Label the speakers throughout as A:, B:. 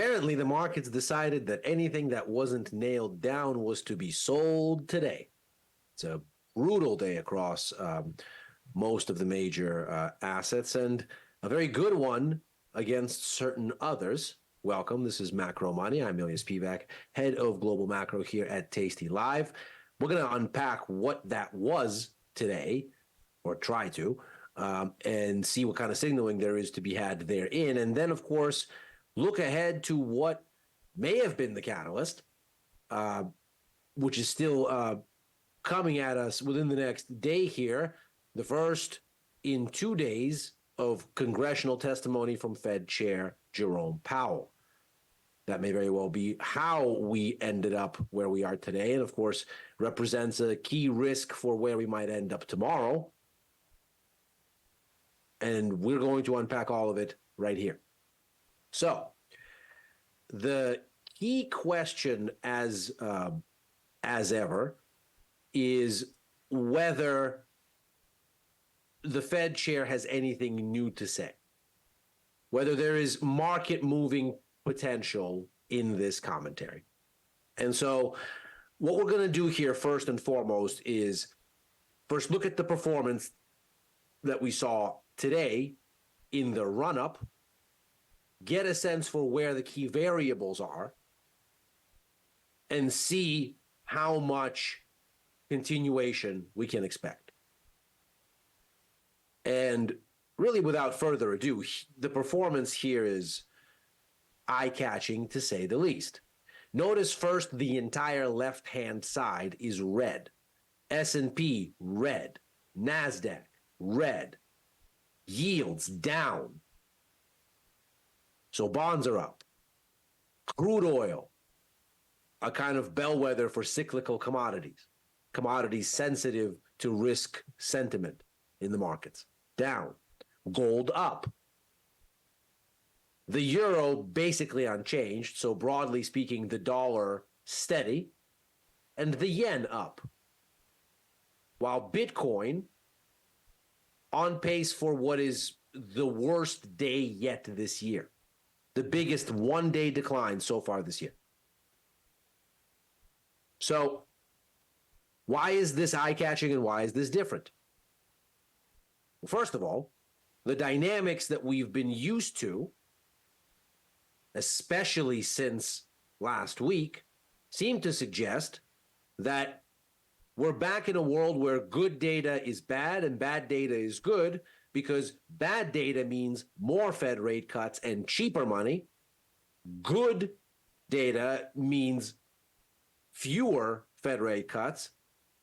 A: apparently the markets decided that anything that wasn't nailed down was to be sold today. It's a brutal day across most of the major assets, and a very good one against certain others. Welcome. This is Macro Money. I'm Ilias Pivac, head of global macro here at tastylive. We're going to unpack what that was today, or try to, and see what kind of signaling there is to be had therein. And then, of course, look ahead to what may have been the catalyst, which is still coming at us within the next day here. The first in 2 days of congressional testimony from Fed Chair Jerome Powell. That may very well be how we ended up where we are today, and of course represents a key risk for where we might end up tomorrow. And we're going to unpack all of it right here. So the key question, as ever, is whether the Fed chair has anything new to say, whether there is market moving potential in this commentary. And so what we're going to do here first and foremost is first look at the performance that we saw today in the run-up, get a sense for where the key variables are, and see how much continuation we can expect. And really, without further ado, the performance here is eye-catching, to say the least. Notice first the entire left-hand side is red. S&P, red. NASDAQ, red. Yields down. So bonds are up. Crude oil, a kind of bellwether for cyclical commodities. Commodities sensitive to risk sentiment in the markets. Down. Gold up. The euro basically unchanged, so broadly speaking, the dollar steady, and the yen up. While Bitcoin on pace for what is the worst day yet this year. The biggest one-day decline so far this year. So why is this eye-catching and why is this different? Well, first of all, the dynamics that we've been used to, especially since last week, seem to suggest that we're back in a world where good data is bad and bad data is good, because bad data means more Fed rate cuts and cheaper money. Good data means fewer Fed rate cuts,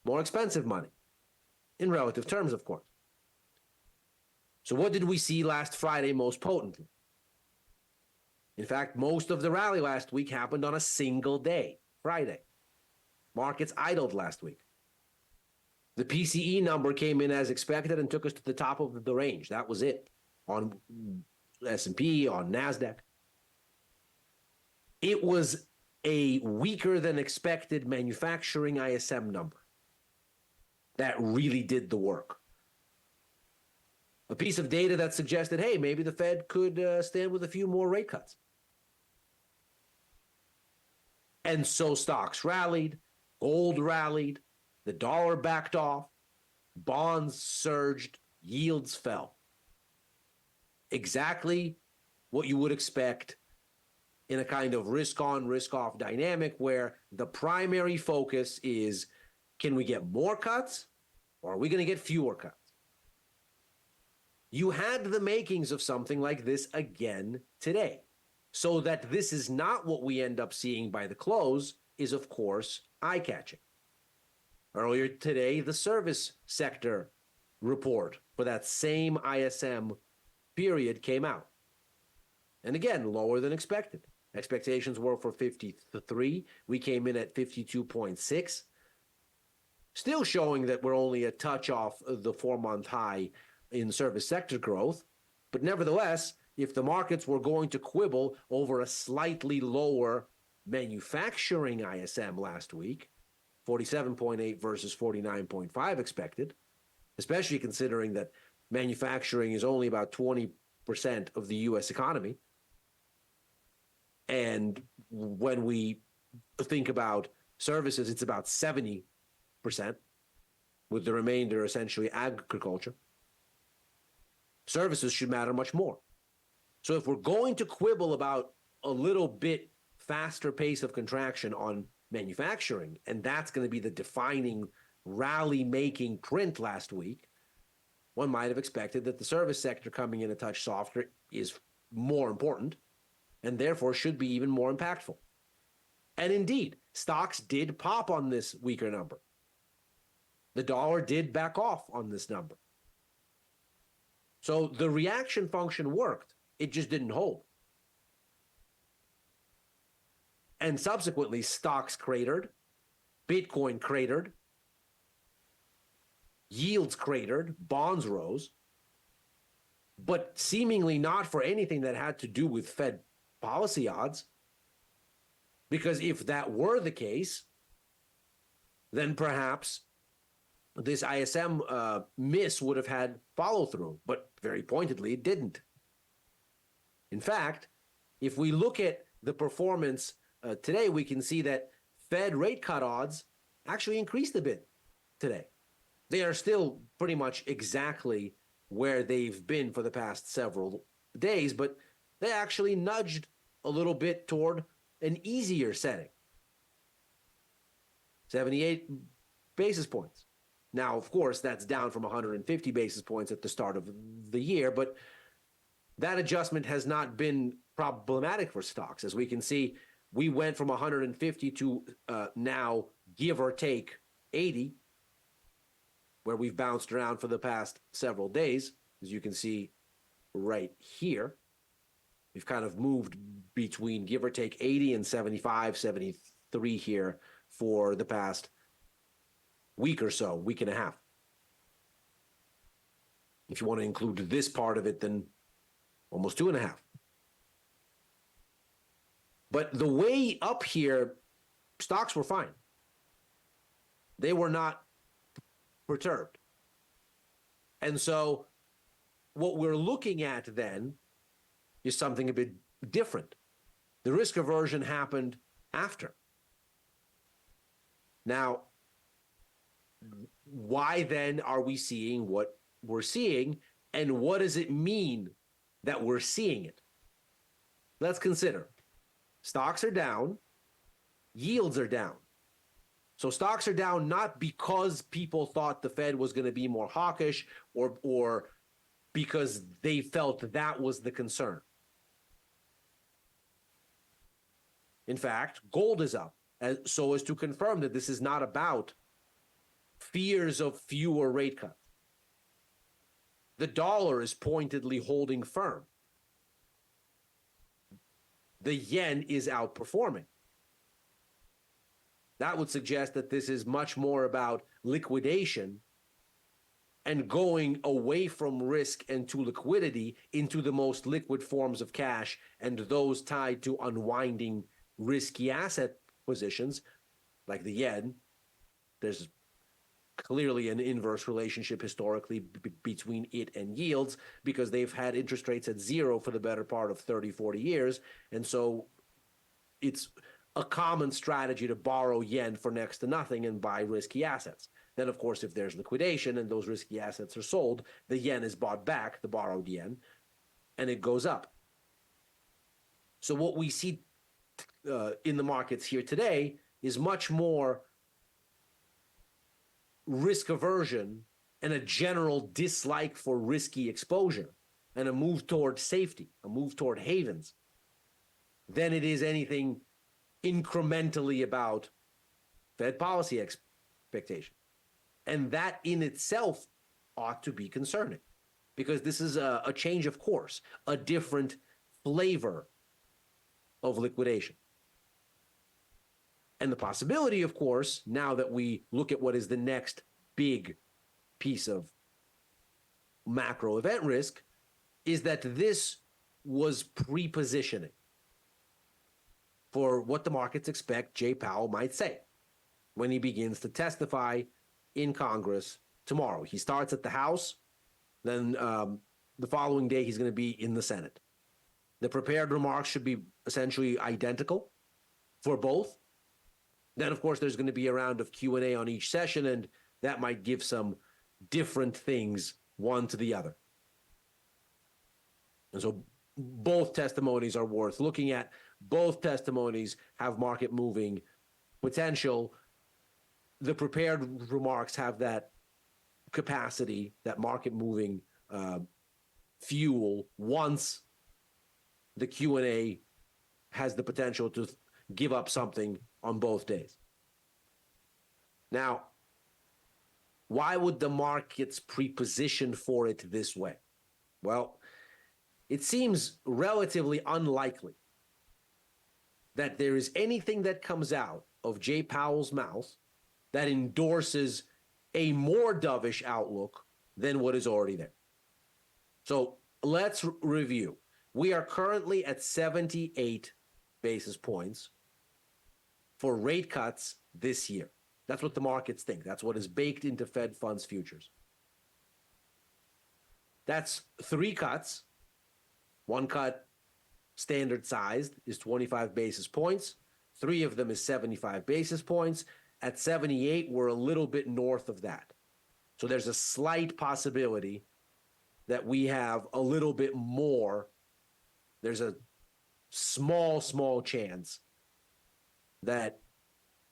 A: more expensive money, in relative terms, of course. So what did we see last Friday most potently? In fact, most of the rally last week happened on a single day, Friday. Markets idled last week. The PCE number came in as expected and took us to the top of the range. That was it on S&P, on NASDAQ. It was a weaker than expected manufacturing ISM number that really did the work. A piece of data that suggested, hey, maybe the Fed could stand with a few more rate cuts. And so stocks rallied, gold rallied, the dollar backed off, bonds surged, yields fell. Exactly what you would expect in a kind of risk-on, risk-off dynamic where the primary focus is, can we get more cuts or are we going to get fewer cuts? You had the makings of something like this again today. So that this is not what we end up seeing by the close is, of course, eye-catching. Earlier today, the service sector report for that same ISM period came out. And again, lower than expected. Expectations were for 53. We came in at 52.6. Still showing that we're only a touch off the 4-month high in service sector growth. But nevertheless, if the markets were going to quibble over a slightly lower manufacturing ISM last week, 47.8 versus 49.5 expected, especially considering that manufacturing is only about 20% of the U.S. economy. And when we think about services, it's about 70%, with the remainder essentially agriculture. Services should matter much more. So if we're going to quibble about a little bit faster pace of contraction on manufacturing, and that's going to be the defining rally-making print last week, one might have expected that the service sector coming in a touch softer is more important and therefore should be even more impactful. And indeed, stocks did pop on this weaker number. The dollar did back off on this number. So the reaction function worked. It just didn't hold. And subsequently, stocks cratered, Bitcoin cratered, yields cratered, bonds rose, but seemingly not for anything that had to do with Fed policy odds. Because if that were the case, then perhaps this ISM miss would have had follow through, but very pointedly, it didn't. In fact, if we look at the performance today, we can see that Fed rate cut odds actually increased a bit today. They are still pretty much exactly where they've been for the past several days, but they actually nudged a little bit toward an easier setting. 78 basis points. Now, of course, that's down from 150 basis points at the start of the year, but that adjustment has not been problematic for stocks. As we can see, we went from 150 to now, give or take, 80, where we've bounced around for the past several days. As you can see right here, we've kind of moved between give or take 80 and 75, 73 here for the past week or so, week and a half. If you want to include this part of it, then almost 2.5. But the way up here, stocks were fine. They were not perturbed. And so what we're looking at then is something a bit different. The risk aversion happened after. Now, why then are we seeing what we're seeing, and what does it mean that we're seeing it? Let's consider. Stocks are down, yields are down. So stocks are down not because people thought the Fed was going to be more hawkish or because they felt that was the concern. In fact, gold is up, so as to confirm that this is not about fears of fewer rate cuts. The dollar is pointedly holding firm. The yen is outperforming. That would suggest that this is much more about liquidation and going away from risk and to liquidity into the most liquid forms of cash and those tied to unwinding risky asset positions like the yen. There's clearly an inverse relationship historically between it and yields because they've had interest rates at zero for the better part of 30, 40 years. And so it's a common strategy to borrow yen for next to nothing and buy risky assets. Then, of course, if there's liquidation and those risky assets are sold, the yen is bought back, the borrowed yen, and it goes up. So what we see in the markets here today is much more risk aversion and a general dislike for risky exposure and a move toward safety, a move toward havens, than it is anything incrementally about Fed policy expectation. And that in itself ought to be concerning because this is a change of course, a different flavor of liquidation. And the possibility, of course, now that we look at what is the next big piece of macro event risk, is that this was pre-positioning for what the markets expect Jay Powell might say when he begins to testify in Congress tomorrow. He starts at the House, then the following day he's going to be in the Senate. The prepared remarks should be essentially identical for both. Then, of course, there's going to be a round of Q&A on each session, and that might give some different things one to the other. And so both testimonies are worth looking at. Both testimonies have market moving potential. The prepared remarks have that capacity, that market moving fuel, once the Q&A has the potential to give up something on both days. Now, why would the markets pre-position for it this way? Well, it seems relatively unlikely that there is anything that comes out of Jay Powell's mouth that endorses a more dovish outlook than what is already there. So let's review. We are currently at 78 basis points for rate cuts this year. That's what the markets think. That's what is baked into Fed funds futures. That's 3 cuts. 1 cut standard sized is 25 basis points. 3 of them is 75 basis points. At 78, we're a little bit north of that. So there's a slight possibility that we have a little bit more. There's a small chance that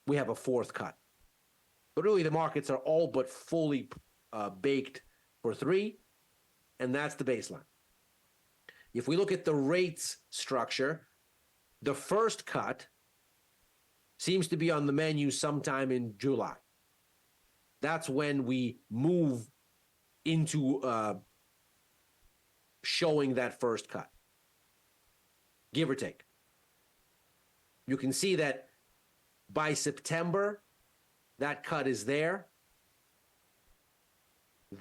A: we have a 4th cut. But really, the markets are all but fully baked for 3, and that's the baseline. If we look at the rates structure, the first cut seems to be on the menu sometime in July. That's when we move into showing that first cut, give or take. You can see that by September, that cut is there.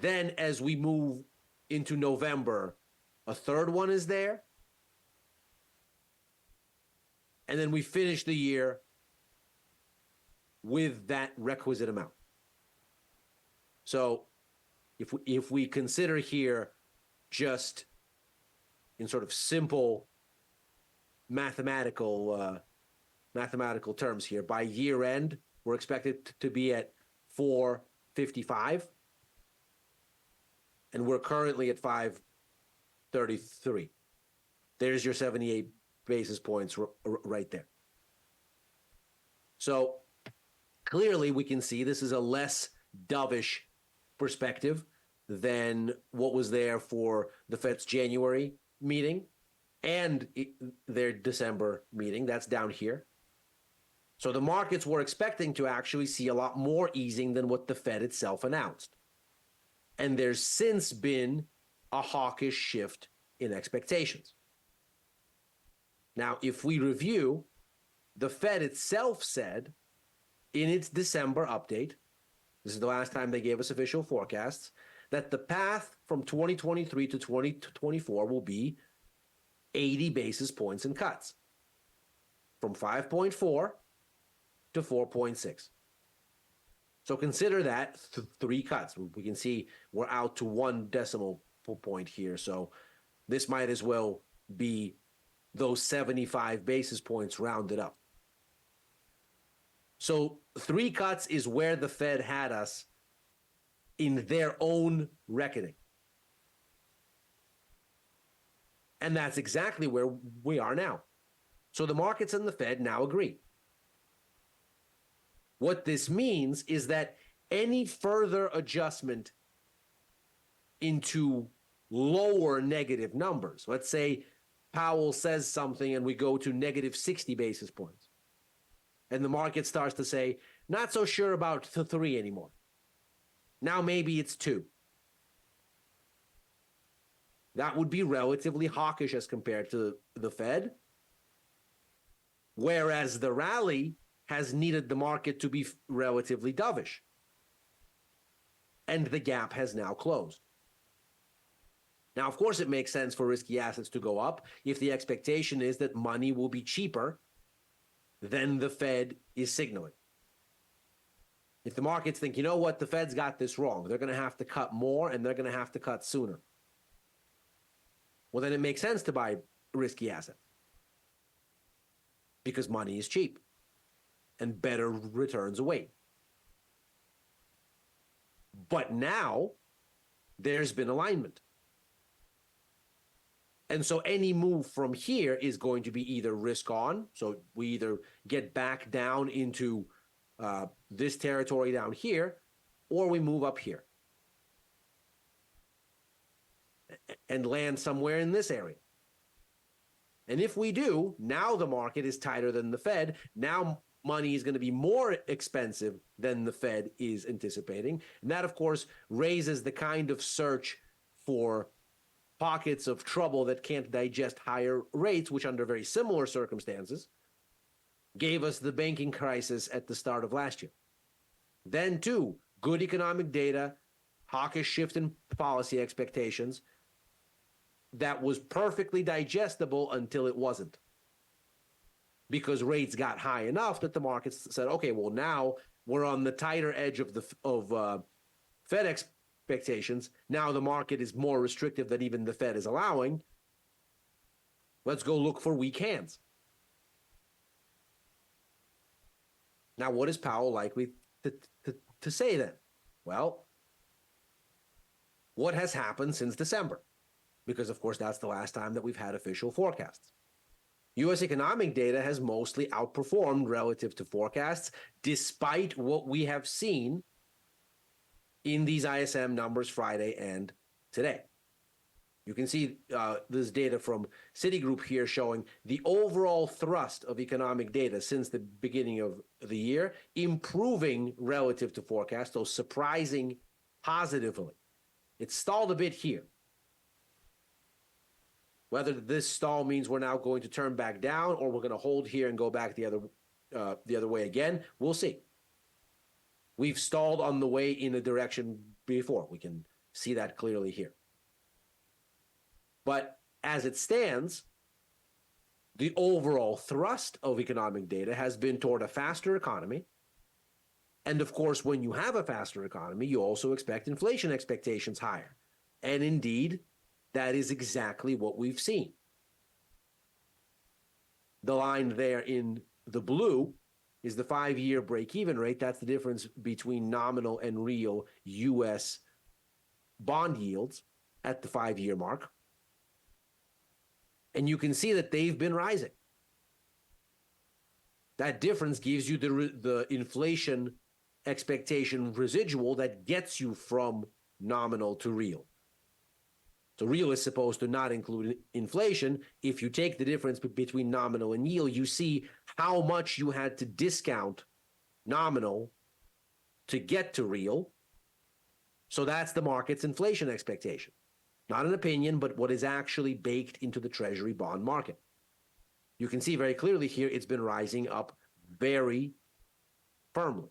A: Then as we move into November, a 3rd one is there. And then we finish the year with that requisite amount. So if we consider here just in sort of simple mathematical terms here, by year end, we're expected to be at 455, and we're currently at 533. There's your 78 basis points right there. So clearly we can see this is a less dovish perspective than what was there for the Fed's January meeting and their December meeting. That's down here. So the markets were expecting to actually see a lot more easing than what the Fed itself announced. And there's since been a hawkish shift in expectations. Now, if we review, the Fed itself said in its December update, this is the last time they gave us official forecasts, that the path from 2023 to 2024 will be 80 basis points in cuts, from 5.4 to 4.6. So consider that 3 cuts. We can see we're out to 1 decimal point here. So this might as well be those 75 basis points rounded up. So 3 cuts is where the Fed had us in their own reckoning. And that's exactly where we are now. So the markets and the Fed now agree. What this means is that any further adjustment into lower negative numbers, let's say Powell says something and we go to negative 60 basis points, and the market starts to say, not so sure about the 3 anymore. Now maybe it's 2. That would be relatively hawkish as compared to the Fed, whereas the rally has needed the market to be relatively dovish. And the gap has now closed. Now, of course, it makes sense for risky assets to go up if the expectation is that money will be cheaper than the Fed is signaling. If the markets think, you know what, the Fed's got this wrong, they're going to have to cut more and they're going to have to cut sooner, well, then it makes sense to buy risky assets. because money is cheap and better returns await. But now there's been alignment. And so any move from here is going to be either risk on. So we either get back down into this territory down here, or we move up here and land somewhere in this area. And if we do, now the market is tighter than the Fed. Now money is going to be more expensive than the Fed is anticipating. And that, of course, raises the kind of search for pockets of trouble that can't digest higher rates, which under very similar circumstances gave us the banking crisis at the start of last year. Then, too, good economic data, hawkish shift in policy expectations, that was perfectly digestible until it wasn't. Because rates got high enough that the markets said, okay, well, now we're on the tighter edge of Fed expectations. Now the market is more restrictive than even the Fed is allowing. Let's go look for weak hands. Now, what is Powell likely to say then? Well, what has happened since December? Because, of course, that's the last time that we've had official forecasts. U.S. economic data has mostly outperformed relative to forecasts, despite what we have seen in these ISM numbers Friday and today. You can see this data from Citigroup here showing the overall thrust of economic data since the beginning of the year, improving relative to forecast, so surprising positively. It stalled a bit here. Whether this stall means we're now going to turn back down or we're going to hold here and go back the other way again, we'll see. We've stalled on the way in a direction before. We can see that clearly here. But as it stands, the overall thrust of economic data has been toward a faster economy. And of course, when you have a faster economy, you also expect inflation expectations higher. And indeed, that is exactly what we've seen. The line there in the blue is the 5-year break-even rate. That's the difference between nominal and real U.S. bond yields at the 5-year mark. And you can see that they've been rising. That difference gives you the inflation expectation residual that gets you from nominal to real. So real is supposed to not include inflation. If you take the difference between nominal and yield, you see how much you had to discount nominal to get to real. So that's the market's inflation expectation. Not an opinion, but what is actually baked into the Treasury bond market. You can see very clearly here it's been rising up very firmly.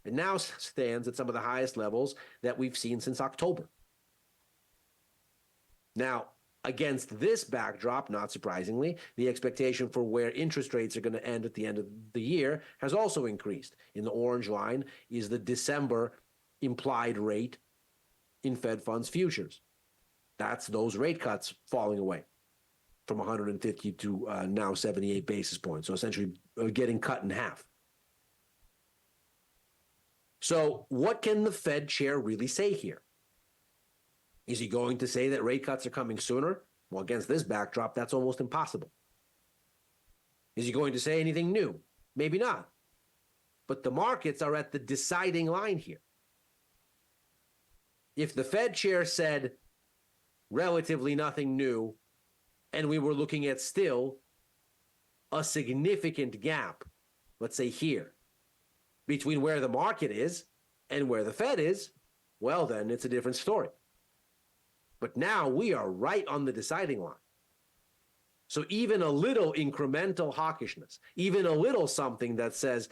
A: It now stands at some of the highest levels that we've seen since October. Now, against this backdrop, not surprisingly, the expectation for where interest rates are going to end at the end of the year has also increased. In the orange line is the December implied rate in Fed funds futures. That's those rate cuts falling away from 150 to now 78 basis points. So essentially getting cut in half. So what can the Fed chair really say here? Is he going to say that rate cuts are coming sooner? Well, against this backdrop, that's almost impossible. Is he going to say anything new? Maybe not. But the markets are at the deciding line here. If the Fed chair said relatively nothing new, and we were looking at still a significant gap, let's say here, between where the market is and where the Fed is, well, then it's a different story. But now we are right on the deciding line. So even a little incremental hawkishness, even a little something that says,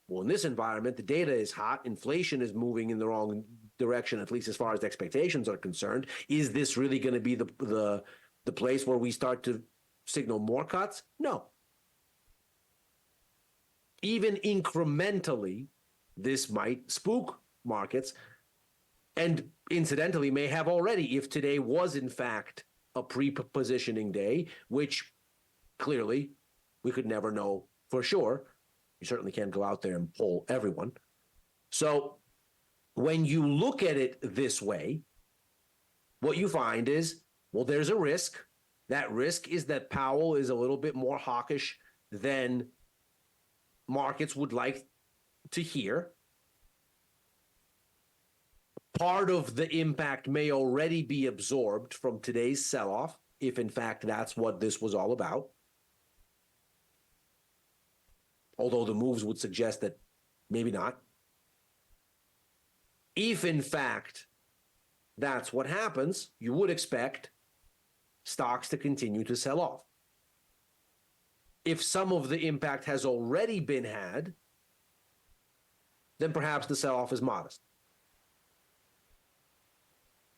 A: well, in this environment, the data is hot, inflation is moving in the wrong direction, at least as far as expectations are concerned. Is this really going to be the place where we start to signal more cuts? No. Even incrementally, this might spook markets, and incidentally may have already if today was in fact a pre-positioning day, which clearly We could never know for sure. You certainly can't go out there and poll everyone. So when you look at it this way, what you find is, well, there's a risk. That risk is that Powell is a little bit more hawkish than markets would like to hear. Part of the impact may already be absorbed from today's sell-off, if in fact that's what this was all about. Although the moves would suggest that maybe not. If in fact that's what happens, you would expect stocks to continue to sell off. If some of the impact has already been had, then perhaps the sell-off is modest.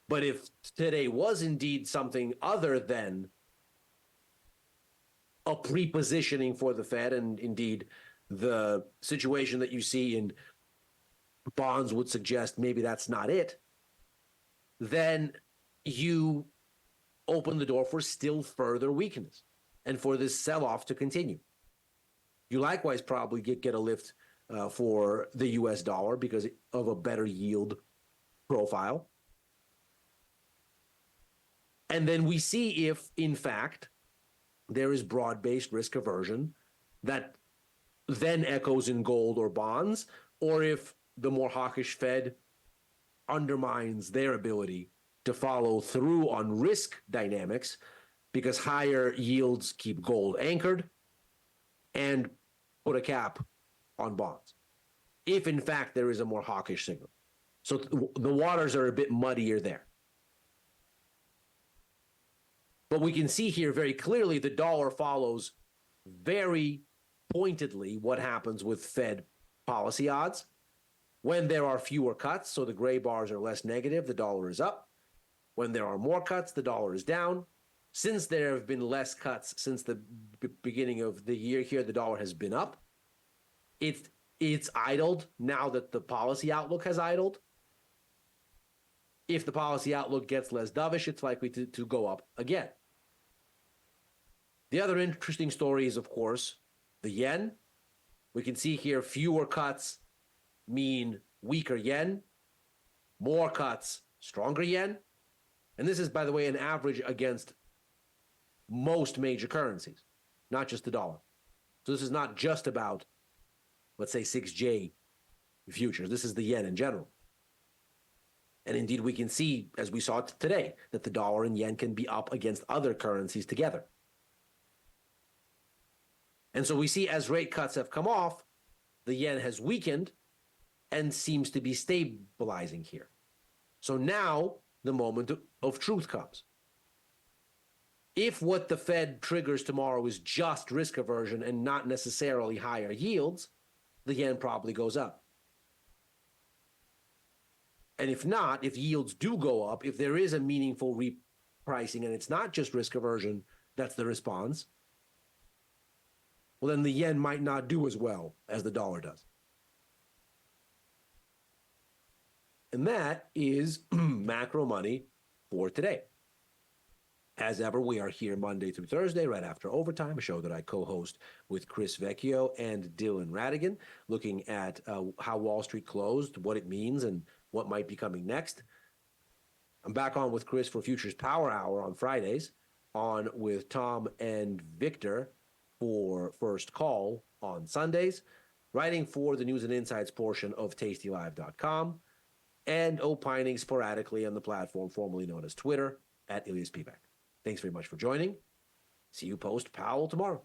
A: But if today was indeed something other than a pre-positioning for the Fed, and indeed the situation that you see in bonds would suggest maybe that's not it, then you open the door for still further weakness and for this sell-off to continue. You likewise probably get a lift for the US dollar because of a better yield profile. And then we see if, in fact, there is broad-based risk aversion that then echoes in gold or bonds, or if the more hawkish Fed undermines their ability to follow through on risk dynamics because higher yields keep gold anchored and put a cap on bonds, if in fact there is a more hawkish signal. So the waters are a bit muddier there. But we can see here very clearly the dollar follows very pointedly what happens with Fed policy odds. When there are fewer cuts, so the gray bars are less negative, the dollar is up. When there are more cuts, the dollar is down. Since there have been less cuts since the beginning of the year here, the dollar has been up. It's idled now that the policy outlook has idled. If the policy outlook gets less dovish, it's likely to go up again. The other interesting story is, of course, the yen. We can see here fewer cuts mean weaker yen, more cuts, stronger yen. And this is, by the way, an average against most major currencies, not just the dollar. So this is not just about, let's say, 6J futures. This is the yen in general. And indeed, we can see, as we saw today, that the dollar and yen can be up against other currencies together. And so we see as rate cuts have come off, the yen has weakened and seems to be stabilizing here. So now the moment of truth comes. If what the Fed triggers tomorrow is just risk aversion and not necessarily higher yields, the yen probably goes up. And if not, if yields do go up, if there is a meaningful repricing and it's not just risk aversion, that's the response, well, then the yen might not do as well as the dollar does. And that is macro money for today. As ever, we are here Monday through Thursday, right after overtime, a show that I co-host with Chris Vecchio and Dylan Radigan, looking at how Wall Street closed, what it means, and what might be coming next. I'm back on with Chris for Futures Power Hour on Fridays, on with Tom and Victor for First Call on Sundays, writing for the News and Insights portion of tastylive.com, and opining sporadically on the platform formerly known as Twitter at Ilias Pivak. Thanks very much for joining. See you post Powell tomorrow.